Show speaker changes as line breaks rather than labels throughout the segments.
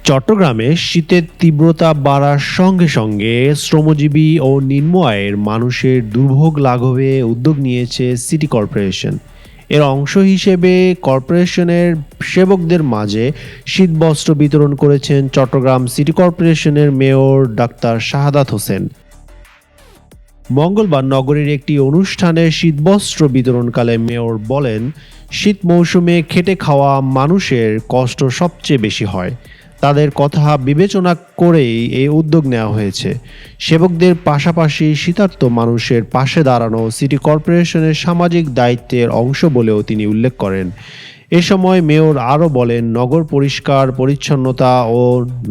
চট্টগ্রামে শীতের তীব্রতা বাড়ার সঙ্গে সঙ্গে শ্রমজীবী ও নিম্ন আয়ের মানুষের দুর্ভোগ লাঘবে উদ্যোগ নিয়েছে সিটি কর্পোরেশন। এর অংশ হিসেবে কর্পোরেশনের সেবকদের মাঝে শীতবস্ত্র বিতরণ করেছেন চট্টগ্রাম সিটি কর্পোরেশনের মেয়র ডাক্তার শাহাদাত হোসেন। মঙ্গলবার নগরীর একটি অনুষ্ঠানে শীতবস্ত্র বিতরণকালে মেয়র বলেন, শীত মৌসুমে খেটে খাওয়া মানুষের কষ্ট সবচেয়ে বেশি হয়। তাদের কথা বিবেচনা করেই এই উদ্যোগ নেওয়া হয়েছে। সেবকদের পাশাপাশি শীতার্ত মানুষের পাশে দাঁড়ানো সিটি কর্পোরেশনের সামাজিক দায়িত্বের অংশ বলেও তিনি উল্লেখ করেন। এ সময় মেয়র আরও বলেন, নগর পরিষ্কার পরিচ্ছন্নতা ও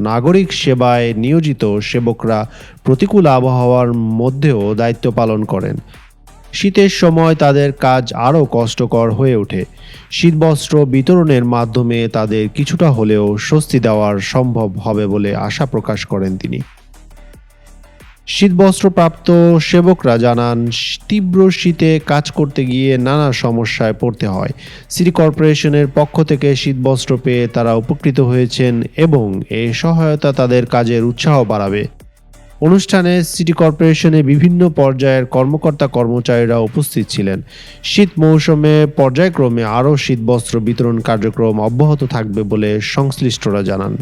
নাগরিক সেবায় নিয়োজিত সেবকরা প্রতিকূল আবহাওয়ার মধ্যেও দায়িত্ব পালন করেন। শীতের সময় তাদের কাজ আরও কষ্টকর হয়ে ওঠে। শীতবস্ত্র বিতরণের মাধ্যমে তাদের কিছুটা হলেও স্বস্তি দেওয়ার সম্ভব হবে বলে আশা প্রকাশ করেন তিনি। শীতবস্ত্রপ্রাপ্ত সেবকরা জানান, তীব্র শীতে কাজ করতে গিয়ে নানা সমস্যায় পড়তে হয়। সিটি কর্পোরেশনের পক্ষ থেকে শীতবস্ত্র পেয়ে তারা উপকৃত হয়েছেন এবং এই সহায়তা তাদের কাজের উৎসাহ বাড়াবে। অনুষ্ঠানে সিটি কর্পোরেশনের বিভিন্ন পর্যায়ের কর্মকর্তা কর্মচারীরা উপস্থিত ছিলেন। শীত মৌসুমে পর্যায়ক্রমে আরও শীতবস্ত্র বিতরণ কার্যক্রম অব্যাহত থাকবে বলে সংশ্লিষ্টরা জানান।